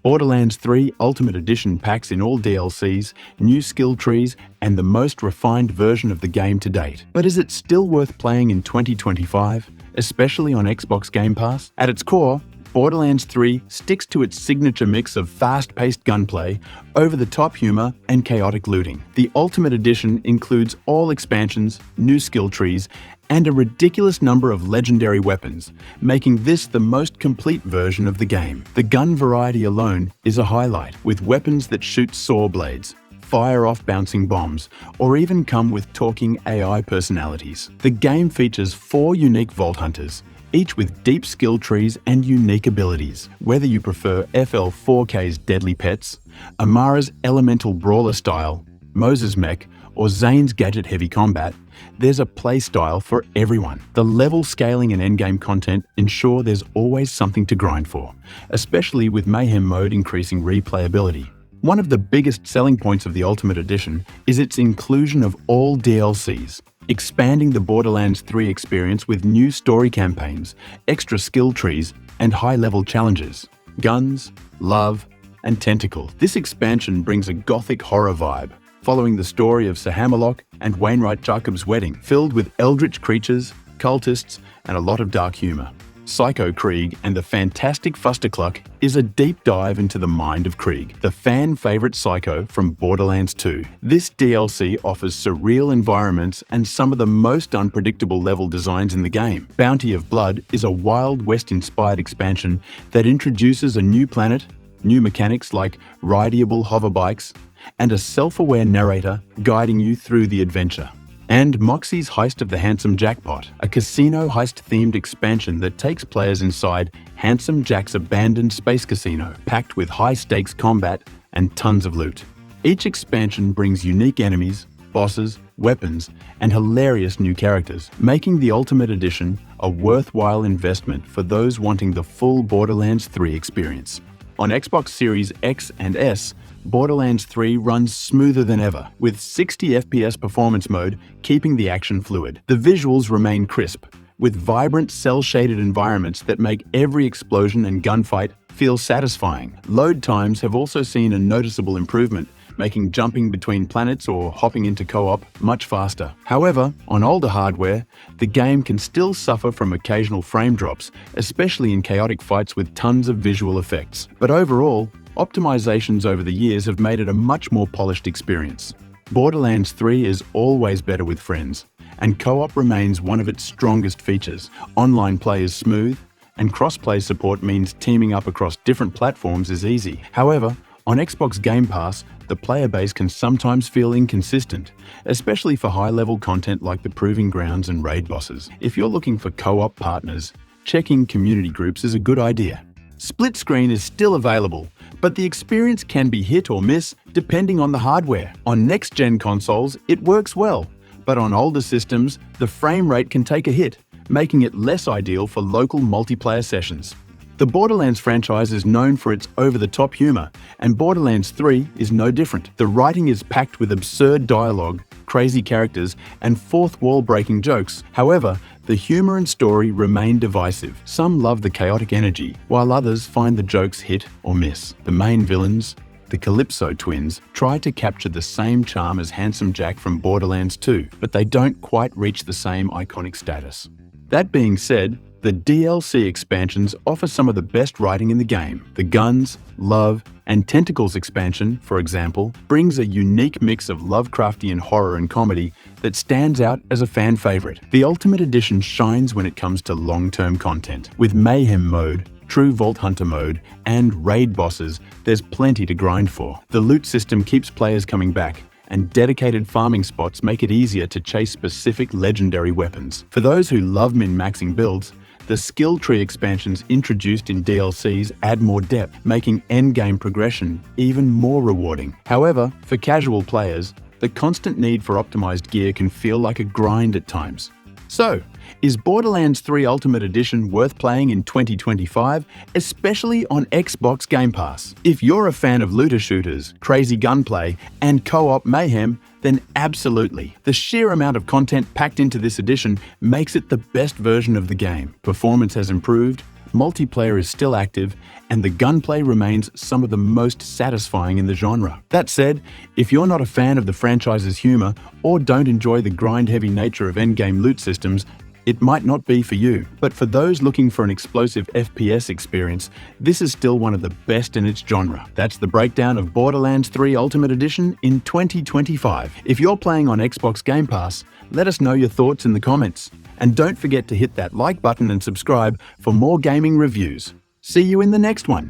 Borderlands 3 Ultimate Edition packs in all DLCs, new skill trees, and the most refined version of the game to date. But is it still worth playing in 2025, especially on Xbox Game Pass? At its core, Borderlands 3 sticks to its signature mix of fast-paced gunplay, over-the-top humor, and chaotic looting. The Ultimate Edition includes all expansions, new skill trees, and a ridiculous number of legendary weapons, making this the most complete version of the game. The gun variety alone is a highlight, with weapons that shoot saw blades, fire off bouncing bombs, or even come with talking AI personalities. The game features 4 unique Vault Hunters, each with deep skill trees and unique abilities. Whether you prefer FL4K's Deadly Pets, Amara's Elemental Brawler style, Moses Mech, or Zane's gadget-heavy combat, there's a playstyle for everyone. The level scaling and endgame content ensure there's always something to grind for, especially with Mayhem mode increasing replayability. One of the biggest selling points of the Ultimate Edition is its inclusion of all DLCs, expanding the Borderlands 3 experience with new story campaigns, extra skill trees, and high-level challenges. Guns, love, and tentacles. This expansion brings a gothic horror vibe, following the story of Sir Hammerlock and Wainwright Jacob's wedding, filled with eldritch creatures, cultists, and a lot of dark humor. Psycho Krieg and the Fantastic Fustercluck is a deep dive into the mind of Krieg, the fan-favorite Psycho from Borderlands 2. This DLC offers surreal environments and some of the most unpredictable level designs in the game. Bounty of Blood is a Wild West-inspired expansion that introduces a new planet, new mechanics like rideable hoverbikes, and a self-aware narrator guiding you through the adventure. And Moxie's Heist of the Handsome Jackpot, a casino heist-themed expansion that takes players inside Handsome Jack's abandoned space casino, packed with high-stakes combat and tons of loot. Each expansion brings unique enemies, bosses, weapons, and hilarious new characters, making the Ultimate Edition a worthwhile investment for those wanting the full Borderlands 3 experience. On Xbox Series X and S, Borderlands 3 runs smoother than ever, with 60 FPS performance mode keeping the action fluid. The visuals remain crisp, with vibrant cel-shaded environments that make every explosion and gunfight feel satisfying. Load times have also seen a noticeable improvement, making jumping between planets or hopping into co-op much faster. However, on older hardware, the game can still suffer from occasional frame drops, especially in chaotic fights with tons of visual effects. But overall, optimizations over the years have made it a much more polished experience. Borderlands 3 is always better with friends, and co-op remains one of its strongest features. Online play is smooth, and cross-play support means teaming up across different platforms is easy. However, on Xbox Game Pass, the player base can sometimes feel inconsistent, especially for high-level content like the Proving Grounds and raid bosses. If you're looking for co-op partners, checking community groups is a good idea. Split screen is still available, but the experience can be hit or miss depending on the hardware. On next-gen consoles, it works well, but on older systems, the frame rate can take a hit, making it less ideal for local multiplayer sessions. The Borderlands franchise is known for its over-the-top humor, and Borderlands 3 is no different. The writing is packed with absurd dialogue, crazy characters, and fourth-wall-breaking jokes. However, the humor and story remain divisive. Some love the chaotic energy, while others find the jokes hit or miss. The main villains, the Calypso twins, try to capture the same charm as Handsome Jack from Borderlands 2, but they don't quite reach the same iconic status. That being said, the DLC expansions offer some of the best writing in the game. The Guns, Love, and Tentacles expansion, for example, brings a unique mix of Lovecraftian horror and comedy that stands out as a fan favorite. The Ultimate Edition shines when it comes to long-term content. With Mayhem mode, True Vault Hunter mode, and raid bosses, there's plenty to grind for. The loot system keeps players coming back, and dedicated farming spots make it easier to chase specific legendary weapons. For those who love min-maxing builds, the skill tree expansions introduced in DLCs add more depth, making endgame progression even more rewarding. However, for casual players, the constant need for optimized gear can feel like a grind at times. So, is Borderlands 3 Ultimate Edition worth playing in 2025, especially on Xbox Game Pass? If you're a fan of looter shooters, crazy gunplay, and co-op mayhem, then absolutely. The sheer amount of content packed into this edition makes it the best version of the game. Performance has improved, multiplayer is still active, and the gunplay remains some of the most satisfying in the genre. That said, if you're not a fan of the franchise's humor or don't enjoy the grind-heavy nature of endgame loot systems, it might not be for you. But for those looking for an explosive FPS experience, this is still one of the best in its genre. That's the breakdown of Borderlands 3 Ultimate Edition in 2025. If you're playing on Xbox Game Pass, let us know your thoughts in the comments. And don't forget to hit that like button and subscribe for more gaming reviews. See you in the next one.